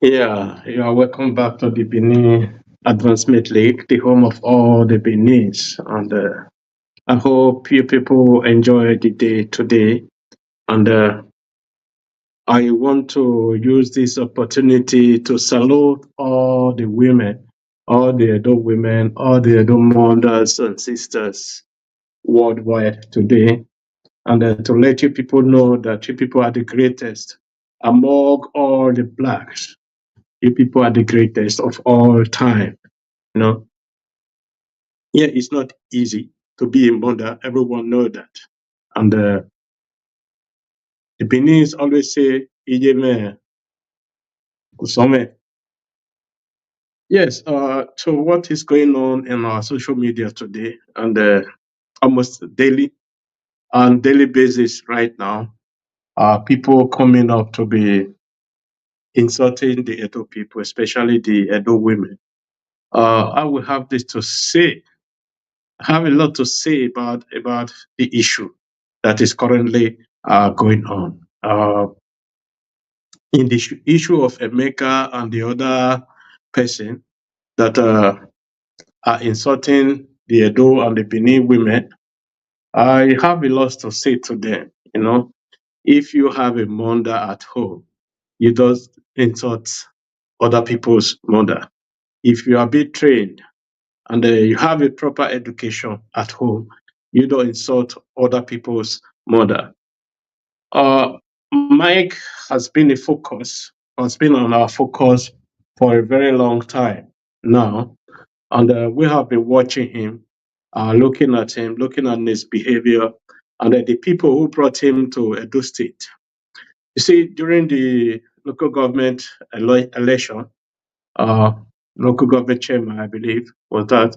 Yeah, you are welcome back to the Benin Advancement League, the home of all the Benis. And I hope you people enjoy the day today. And I want to use this opportunity to salute all the women, all the adult women, all the adult mothers and sisters worldwide today. And to let you people know that you people are the greatest among all the blacks. You people are the greatest of all time. You know, yeah, it's not easy to be a mother. Everyone know that. And the Beninese always say, "Ijeme kusome." Yes. So what is going on in our social media today, and almost daily on daily basis right now, are people coming up to be insulting the Edo people, especially the Edo women. I will have this to say. I have a lot to say about the issue that is currently going on. In the issue of Emeka and the other person that are insulting the Edo and the Benin women, I have a lot to say to them. You know, if you have a mother at home, you don't insult other people's mother. If you are being trained and you have a proper education at home, you don't insult other people's mother. Mike has been a focus, has been on our focus for a very long time now, and we have been watching him, looking at his behavior, and the people who brought him to Edo State. You see, during the local government election, uh, local government chairman, I believe, was that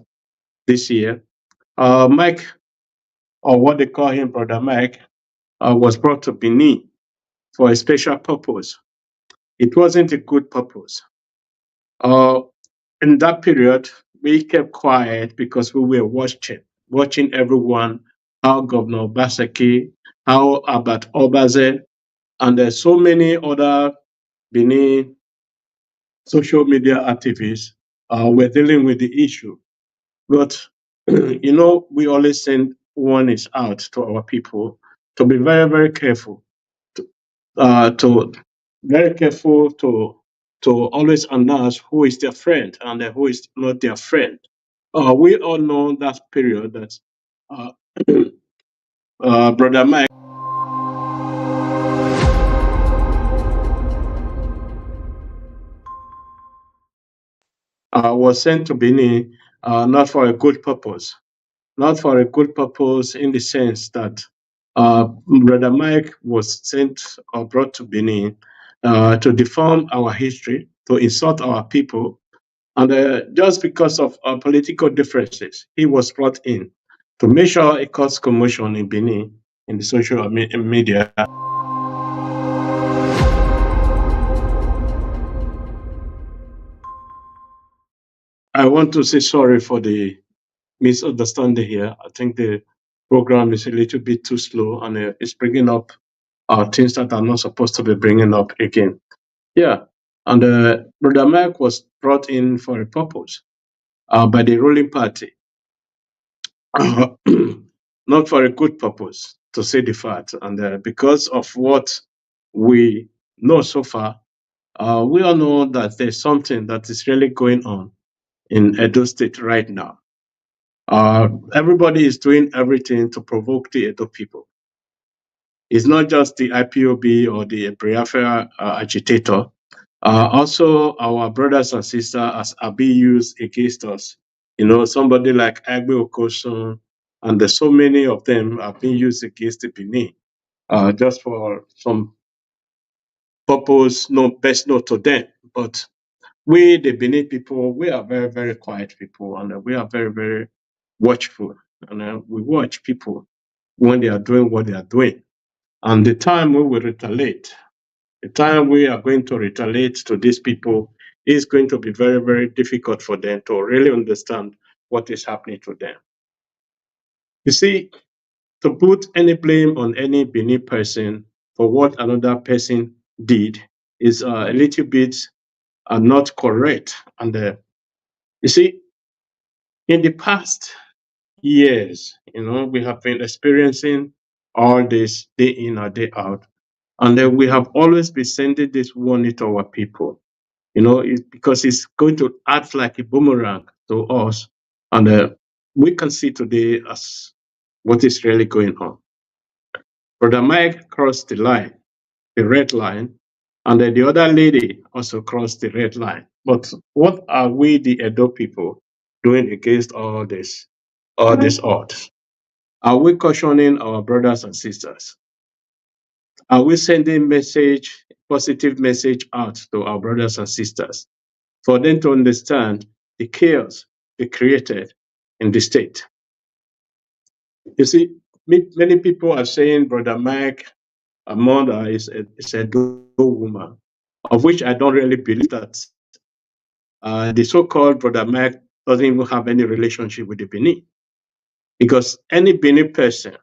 this year. Mike, or what they call him, Brother Mike, was brought to Benin for a special purpose. It wasn't a good purpose. Uh, in that period, we kept quiet because we were watching everyone, how Governor Basaki, how Abat Obaze, and there's so many other Benin social media activists were dealing with the issue. But we always send warnings out to our people to be very, very careful, to, to very careful to always announce who is their friend and who is not their friend. We all know that period that uh, Brother Mike was sent to Benin not for a good purpose, not for a good purpose in the sense that Brother Mike was sent or brought to Benin to deform our history, to insult our people. And just because of our political differences, he was brought in to make sure it caused commotion in Benin in the social media. I want to say sorry for the misunderstanding here. I think the program is a little bit too slow and it's bringing up things that are not supposed to be bringing up again. Yeah. And Brother Mike was brought in for a purpose by the ruling party, not for a good purpose, to say the fact. And because of what we know so far, we all know that there's something that is really going on in Edo State right now. Everybody is doing everything to provoke the Edo people. It's not just the IPOB or the Biafra agitator. Also, our brothers and sisters are being used against us. Somebody like Agbe Okosun, and there's so many of them are being used against the Benin, just for some purpose, no best known to them. But we, the Benin people, we are very, very quiet people, and we are very, very watchful, and we watch people when they are doing what they are doing. And the time we will retaliate, the time we are going to retaliate to these people is going to be very, very difficult for them to really understand what is happening to them. You see, to put any blame on any Benin person for what another person did is a little bit are not correct. And you see, in the past years, we have been experiencing all this day in or day out. And then we have always been sending this warning to our people, because it's going to act like a boomerang to us. And we can see today as what is really going on. Brother Mike crossed the red line, and then the other lady also crossed the red line. But what are we, the Edo people, doing against all these odds? Are we cautioning our brothers and sisters? Are we sending positive message out to our brothers and sisters for them to understand the chaos they created in the state? You see, many people are saying Brother Mike, a mother, is a Doe woman, of which I don't really believe that the so-called Brother Mike doesn't even have any relationship with the Benin. Because any Benin person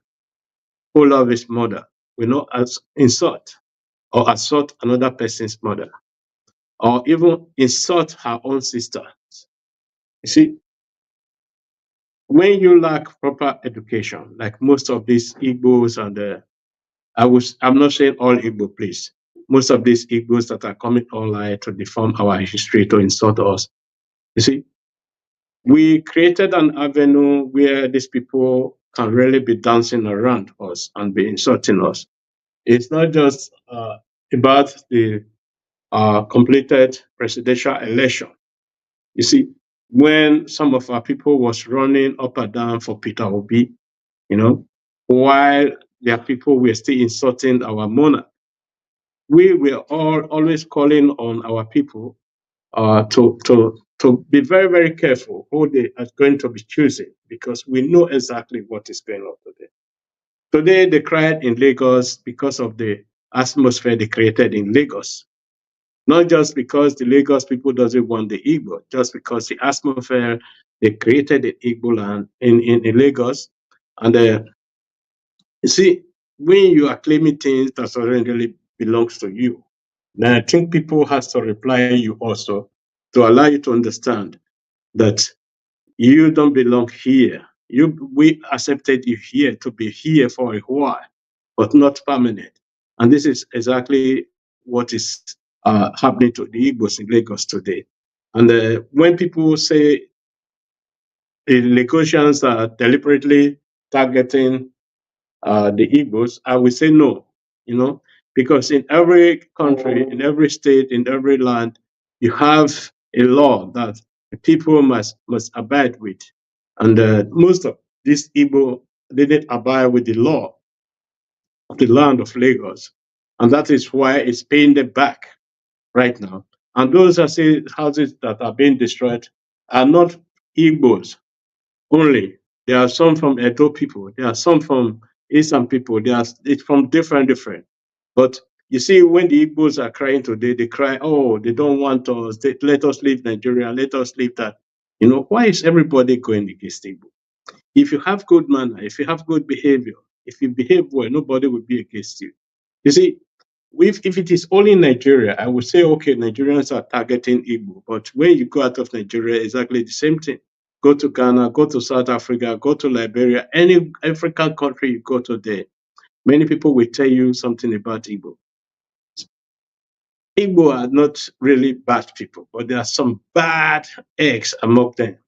who loves his mother will not insult or assault another person's mother, or even insult her own sister. You see, when you lack proper education, like most of these Igbos and I'm not saying all Igbo, please. Most of these Igbos that are coming online to deform our history, to insult us. You see, we created an avenue where these people can really be dancing around us and be insulting us. It's not just about the completed presidential election. You see, when some of our people was running up and down for Peter Obi, you know, while their people were still insulting our monarch, we were all always calling on our people to be very, very careful who they are going to be choosing, because we know exactly what is going on today. Today, they cried in Lagos because of the atmosphere they created in Lagos. Not just because the Lagos people doesn't want the Igbo, just because the atmosphere they created in Igbo land in Lagos. And you see, when you are claiming things that really belongs to you, then I think people has to reply you also to allow you to understand that you don't belong here. We accepted you here to be here for a while, but not permanent. And this is exactly what is happening to the Igbos in Lagos today. And when people say the Lagosians are deliberately targeting the Igbos, I will say no, because in every country, in every state, in every land, you have a law that the people must abide with. And most of these Igbo didn't abide with the law of the land of Lagos. And that is why it's paying them back right now. And those houses that are being destroyed are not Igbos only. There are some from Edo people. There are some from Eastern people. It's from different. But you see, when the Igbos are crying today, they cry, oh, they don't want us. Let us leave Nigeria. Let us leave that. Why is everybody going against Igbo? If you have good manner, if you have good behavior, if you behave well, nobody will be against you. You see, if it is only Nigeria, I would say, okay, Nigerians are targeting Igbo. But when you go out of Nigeria, exactly the same thing. Go to Ghana, go to South Africa, go to Liberia, any African country you go to there, many people will tell you something about Igbo. Igbo are not really bad people, but there are some bad eggs among them,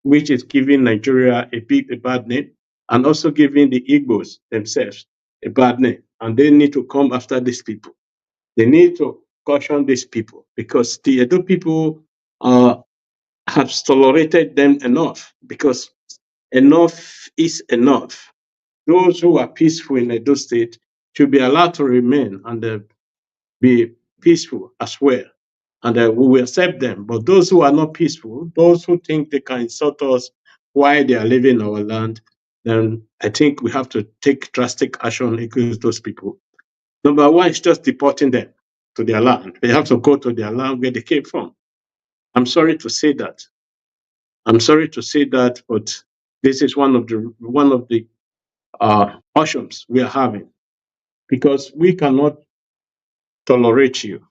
which is giving Nigeria a bad name, and also giving the Igbos themselves a bad name. And they need to come after these people. They need to caution these people, because the Edo people have tolerated them enough, because enough is enough. Those who are peaceful in Edo State should be allowed to remain and be peaceful as well. And we will accept them. But those who are not peaceful, those who think they can insult us while they are living our land, then I think we have to take drastic action against those people. Number one is just deporting them to their land. They have to go to their land where they came from. I'm sorry to say that. I'm sorry to say that, but this is one of the options we are having, because we cannot tolerate you.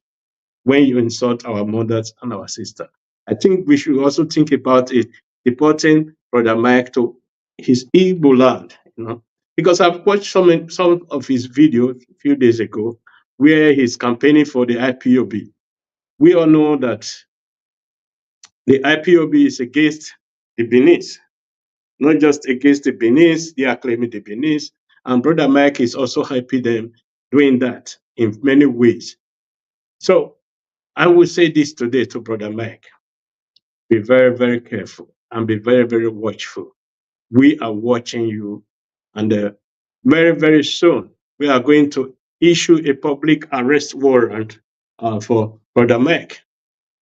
when you insult our mothers and our sisters. I think we should also think about it, deporting Brother Mike to his Igbo land, because I've watched some of his videos a few days ago where he's campaigning for the IPOB. We all know that the IPOB is against the Benin, not just against the Benin, they are claiming the Benin. And Brother Mike is also helping them doing that in many ways. So I will say this today to Brother Mike: be very, very careful and be very, very watchful. We are watching you, and very, very soon we are going to issue a public arrest warrant for Brother Mike.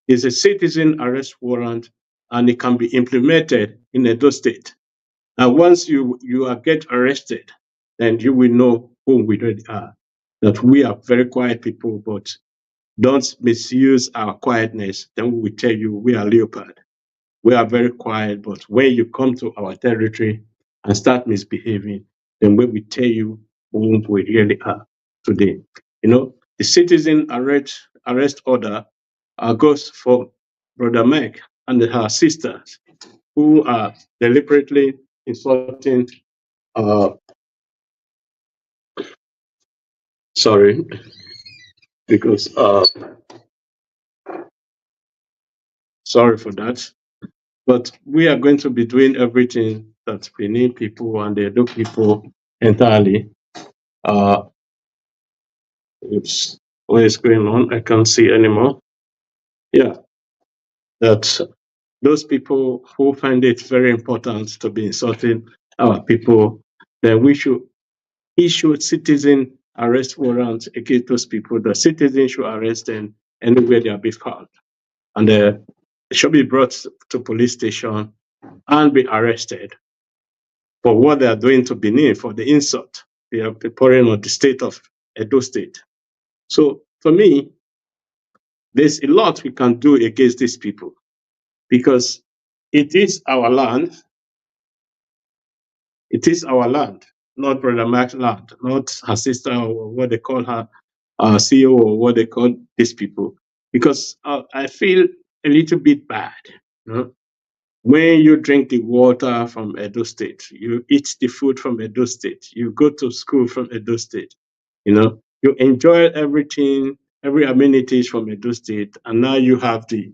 It's a citizen arrest warrant, and it can be implemented in Edo State. And once you are get arrested, then you will know who we really are. That we are very quiet people, but don't misuse our quietness. Then we will tell you we are leopard. We are very quiet, but when you come to our territory and start misbehaving, then we will tell you who we really are today. The citizen arrest order goes for Brother Mike and her sisters who are deliberately insulting. Uh, sorry, because sorry for that. But we are going to be doing everything that we need people and the Edo people entirely. Uh, what is going on? I can't see anymore. Yeah, that those people who find it very important to be insulting our people, then we should issue citizen arrest warrants against those people. The citizens should arrest them anywhere they are be found, and they should be brought to police station and be arrested for what they are doing to Benin, for the insult they are pouring on the state of Edo State. So for me, there's a lot we can do against these people because it is our land. It is our land, not Brother Mark's land, not her sister or what they call her CEO or what they call these people. Because I feel a little bit bad. You know? When you drink the water from Edo State, you eat the food from Edo State, you go to school from Edo State, you enjoy everything, every amenities from Edo State, and now you have the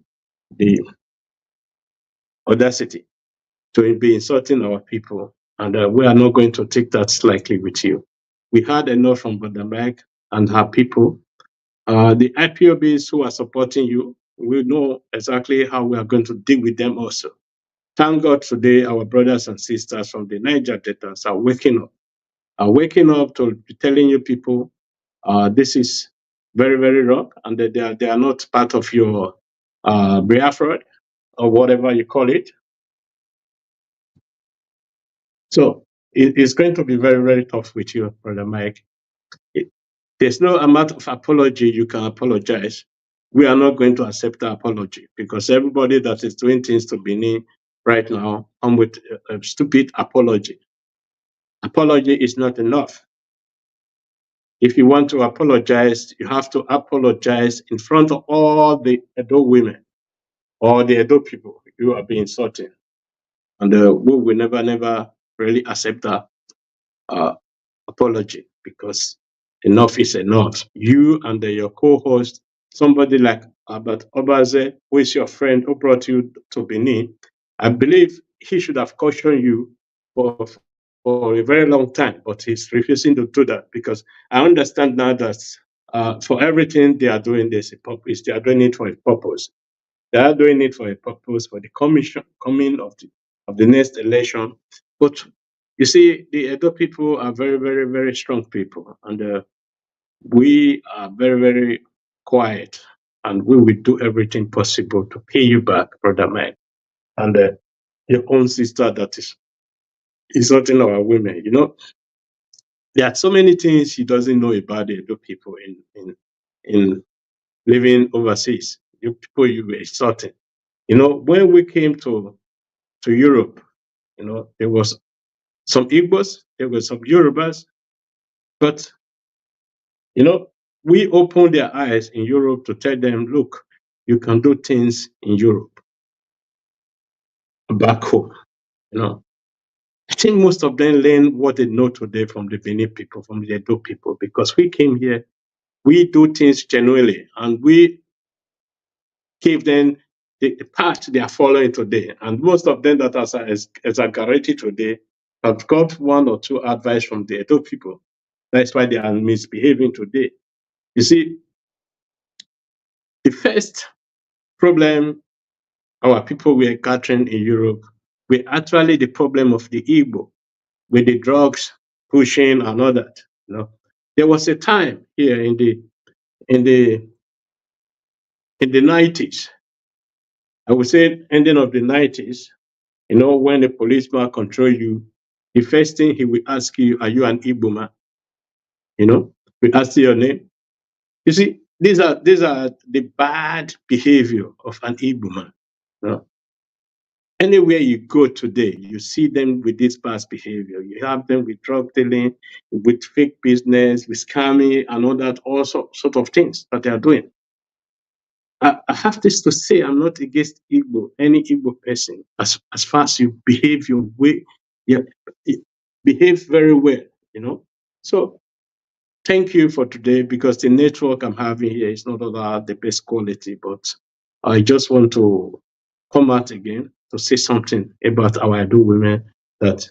audacity to be insulting our people, and we are not going to take that slightly with you. We had enough from Brother Mike and her people. The IPOBs who are supporting you, we know exactly how we are going to deal with them also. Thank God today our brothers and sisters from the Niger Deltas are waking up to be telling you people this is very, very wrong, and that they are not part of your Biafra or whatever you call it. So it's going to be very, very tough with you, Brother Mike. It- there's no amount of apology you can apologize. We are not going to accept the apology because everybody that is doing things to Benin right now come with a stupid apology. Apology is not enough. If you want to apologize, you have to apologize in front of all the Edo women or the Edo people you are being insulting. And we will never, never really accept that uh, apology because enough is enough. You and your co-host, somebody like Albert Obaze, who is your friend who brought you to Benin, I believe he should have cautioned you for, for a very long time, but he's refusing to do that because I understand now that for everything they are doing, there's a purpose. They are doing it for a purpose. They are doing it for a purpose for the coming of the next election. But you see, the Edo people are very, very, very strong people, and we are very, very quiet, and we will do everything possible to pay you back, brother Mike, and your own sister that is insulting our women. There are so many things he doesn't know about the Edo people in living overseas. You people you were insulting. When we came to Europe, there was some Igbos, there were some Yorubas, but we opened their eyes in Europe to tell them, look, you can do things in Europe back home. You know, I think most of them learn what they know today from the Benin people, from the Edo people, because we came here, we do things genuinely, and we gave them the path they are following today. And most of them that are exaggerated today have got one or two advice from the Edo people. That's why they are misbehaving today. You see, the first problem our people were gathering in Europe were actually the problem of the Igbo with the drugs pushing and all that. You know, there was a time here in the in the 90s, I would say ending of the 90s, you know, when the policeman control you, the first thing he will ask you, are you an Igbo man? You know, we ask you your name. You see, these are the bad behavior of an Igbo man. You know? Anywhere you go today, you see them with this past behavior. You have them with drug dealing, with fake business, with scamming, and all that, all sort of things that they are doing. I have this to say, I'm not against Igbo, any Igbo person, as far as you behave your way, yeah, behave very well, you know. So thank you for today, because the network I'm having here is not about the best quality, but I just want to come out again to say something about our Edo women, that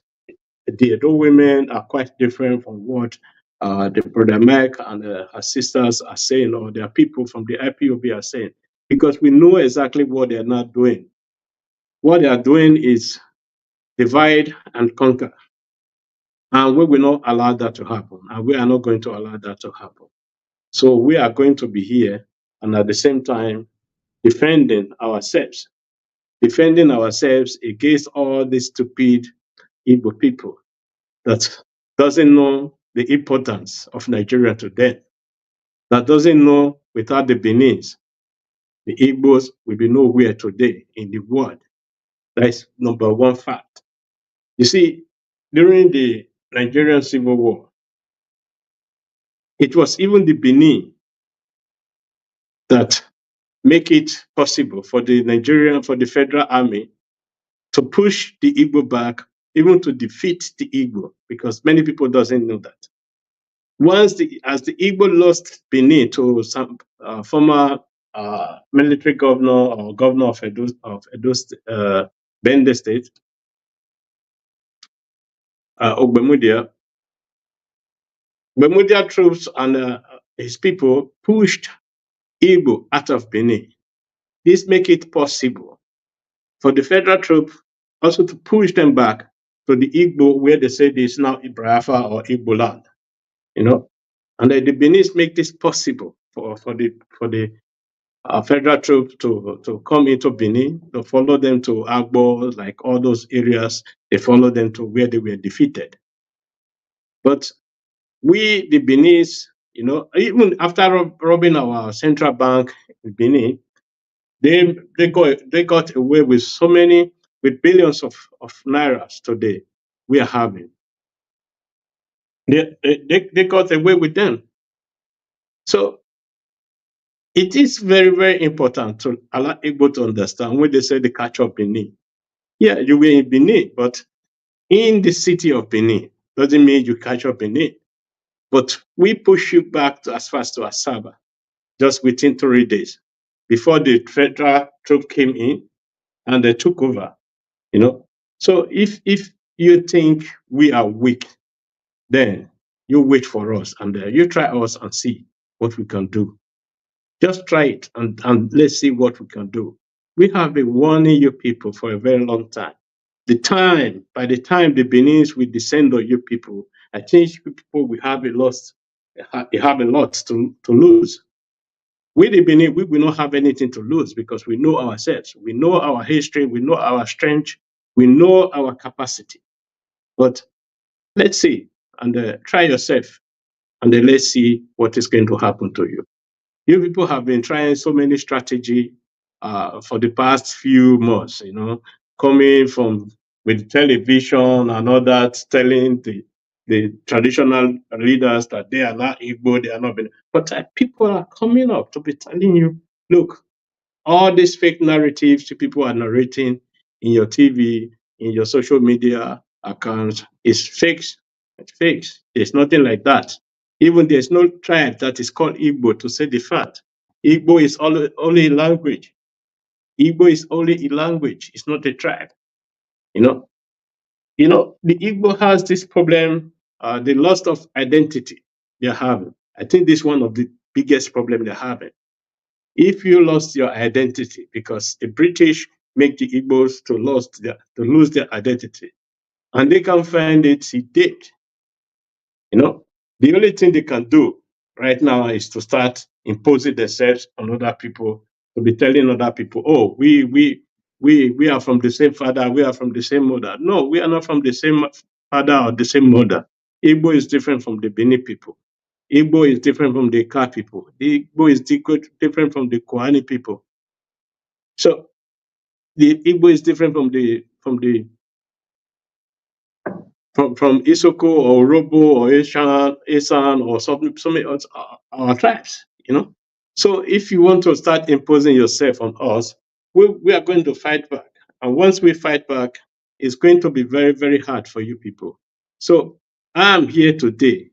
the Edo women are quite different from what the brother Mike and her sisters are saying, or their people from the IPOB are saying, because we know exactly what they're not doing. What they are doing is divide and conquer. And we will not allow that to happen. And we are not going to allow that to happen. So we are going to be here and at the same time defending ourselves against all these stupid Igbo people that doesn't know the importance of Nigeria to them, that doesn't know without the Benins, the Igbos will be nowhere today in the world. That is number one fact. You see, during the Nigerian Civil War, it was even the Benin that make it possible for the Federal Army to push the Igbo back, even to defeat the Igbo, because many people doesn't know that. As the Igbo lost Benin to some former military governor or governor of Edo Bende State, Ogbemudia, Ogbemudia troops and his people pushed Igbo out of Benin. This make it possible for the federal troop also to push them back to the Igbo, where they say this now Ibrafa or Igbo land, you know. And the Benin make this possible for the federal troops to come into Benin, to follow them to Agbo, like all those areas, they follow them to where they were defeated. But we, the Beninese, you know, even after robbing our central bank in Benin, they got away with so many, with billions of nairas today we are having. They got away with them. So it is very, very important to allow Igbo to understand when they say the catch up Benin. Yeah, you were in Benin, but in the city of Benin doesn't mean you catch up Benin. But we push you back to as far as to Asaba, just within 3 days, before the federal troop came in and they took over. You know, so if you think we are weak, then you wait for us and you try us and see what we can do. Just try it and let's see what we can do. We have been warning you people for a very long time. By the time the Beninese will descend on you people, I think you people will have a lot to lose. We the Benin, we will not have anything to lose because we know ourselves. We know our history. We know our strength. We know our capacity. But let's see and try yourself and then let's see what is going to happen to you. You people have been trying so many strategy for the past few months, you know, coming from with television and all that, telling the traditional leaders that they are not Igbo, they are not Benin. But people are coming up to be telling you, look, all these fake narratives people are narrating in your TV, in your social media accounts is fakes. It's fakes. There's nothing like that. Even there's no tribe that is called Igbo to say the fact. Igbo is only a language. Igbo is only a language. It's not a tribe. You know, the Igbo has this problem, the loss of identity they're having. I think this is one of the biggest problem they're having. If you lost your identity, because the British make the Igbos to lose their identity, and they can find it, he did. You know, the only thing they can do right now is to start imposing themselves on other people, to be telling other people, oh, we are from the same father, we are from the same mother. No, we are not from the same father or the same mother. Igbo is different from the Benin people. Igbo is different from the Ka people. The Igbo is different from the Koani people. So the Igbo is different from Isoko or Robo or Isan or some of our tribes, So if you want to start imposing yourself on us, we are going to fight back. And once we fight back, it's going to be very, very hard for you people. So I'm here today,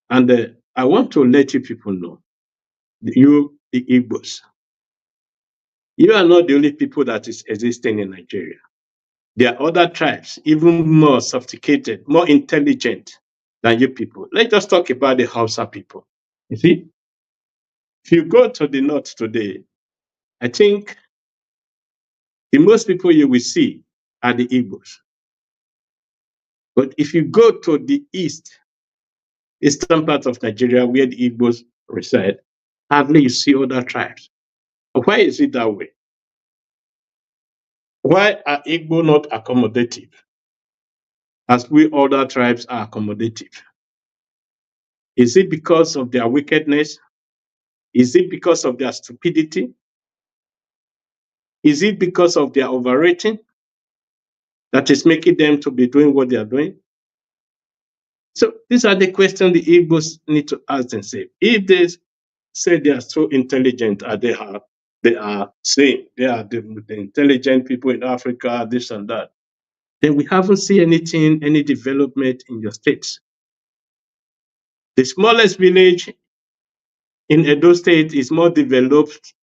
and I want to let you people know, you, the Igbos, you are not the only people that is existing in Nigeria. There are other tribes, even more sophisticated, more intelligent than you people. Let's just talk about the Hausa people. You see, if you go to the north today, I think the most people you will see are the Igbos. But if you go to the eastern part of Nigeria where the Igbos reside, hardly you see other tribes. Why is it that way? Why are Igbo not accommodative as we other tribes are accommodative? Is it because of their wickedness? Is it because of their stupidity? Is it because of their overrating that is making them to be doing what they are doing? So these are the questions the Igbos need to ask themselves. If they say they are so intelligent as they are saying they are the intelligent people in Africa, this and that, then we haven't seen any development in your states. The smallest village in Edo State is more developed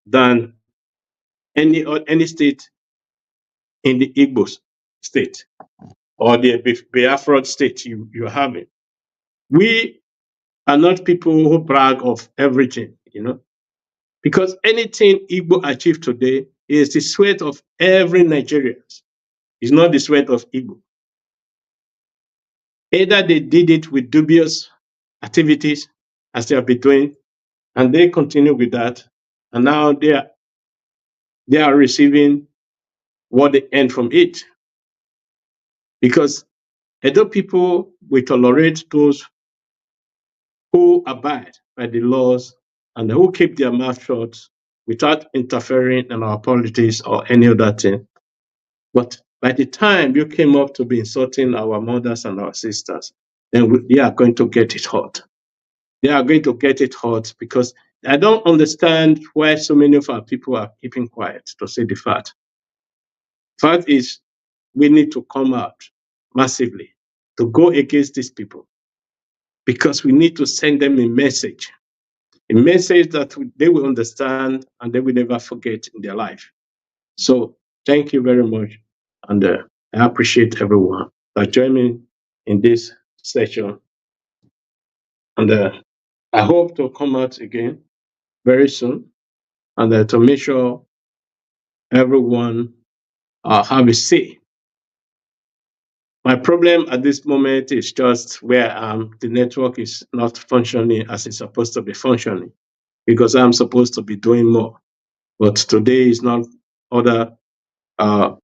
than any state in the Igbo state or the Biafra state you're having. We are not people who brag of everything, because anything Igbo achieved today is the sweat of every Nigerian. It's not the sweat of Igbo. Either they did it with dubious activities, as they have been doing, and they continue with that, and now they are receiving what they earn from it. Because Edo people will tolerate those who abide by the laws and who keep their mouth shut without interfering in our politics or any other thing. But by the time you came up to be insulting our mothers and our sisters, then they are going to get it hot. They are going to get it hot because I don't understand why so many of our people are keeping quiet, to say the fact. Fact is, we need to come out massively to go against these people because we need to send them a message that they will understand and they will never forget in their life. So thank you very much. And I appreciate everyone that joined me in this session. And I hope to come out again very soon and to make sure everyone have a say. My problem at this moment is just where the network is not functioning as it's supposed to be functioning because I'm supposed to be doing more. But today is not other uh,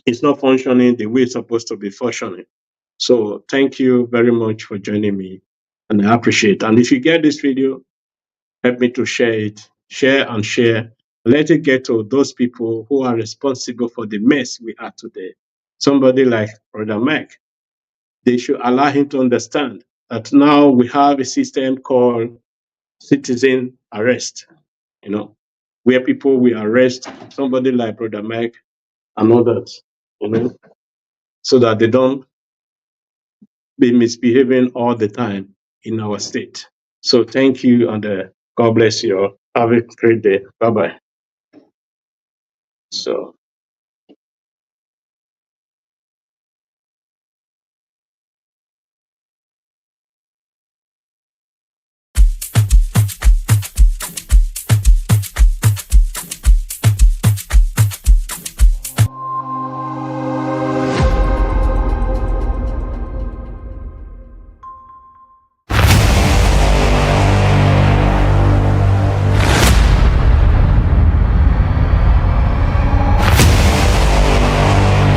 it's not functioning the way it's supposed to be functioning. So thank you very much for joining me, and I appreciate it. And if you get this video, help me to share it, share and share. Let it get to those people who are responsible for the mess we are today. Somebody like Brother Mike, they should allow him to understand that now we have a system called citizen arrest, you know, where people will arrest somebody like Brother Mike and others, you know, so that they don't be misbehaving all the time in our state. So thank you, and God bless you all. Have a great day. Bye bye. So.